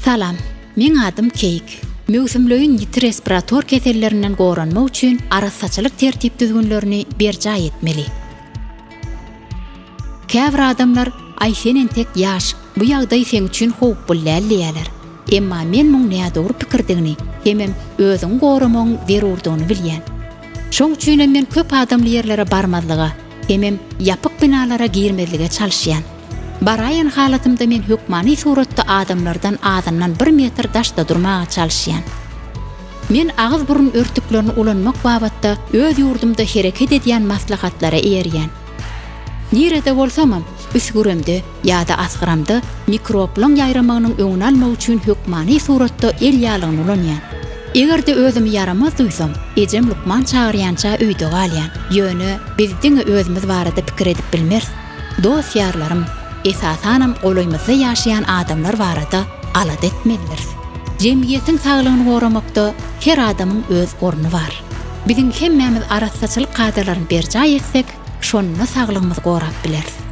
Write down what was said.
Salam, men adım Keyik. Möwsümlöýün ýiti respirator kesellerinden goranma üçin arasaçylyk tertip düzgünlerini berja etmeli. Käbir adamlar ay senen tek ýaş, bu ýagdaý sen üçin howp bolýarlar. Emma men muň näme dogry pikirdigini, hemem özüň goramagyň zerurdygyny bilýän. Şoň üçin men köp adamly ýerlere barmadlyga, hemem ýapyk binalara girmedlige çalyşýan. Barayan halatımda men hükmani suratda adamlardan adamdan 1 metr daşda durmağa çalışýan. Men ağız burun örtüklerini ulanmak babatda öz ýurdumda hereket edýän maslahatlara erýän. Nirede bolsamam, üsgüremde ýa-da asgyramda mikroplyň ýaýramagynyň öňüni almak üçin hükmani suratda el ýalygyny ulanýan. Egerde özümi yaramaz duýsam, ejem Lukman çagyrýança öýde galýan. Ýöne bizdiň özümiz barada pikir edip bilmers. Dost ýarlarym, esasanam golaýmyzda ýaşaýan adamlar barada alad etmelidir. Jemgyýetiň saglygyny goramakda her adamyň öz orny bar. Biziň hemmemiz arasaçylyk kadrlaryny berja etsek, şonu saglygymyz gorap bileriz.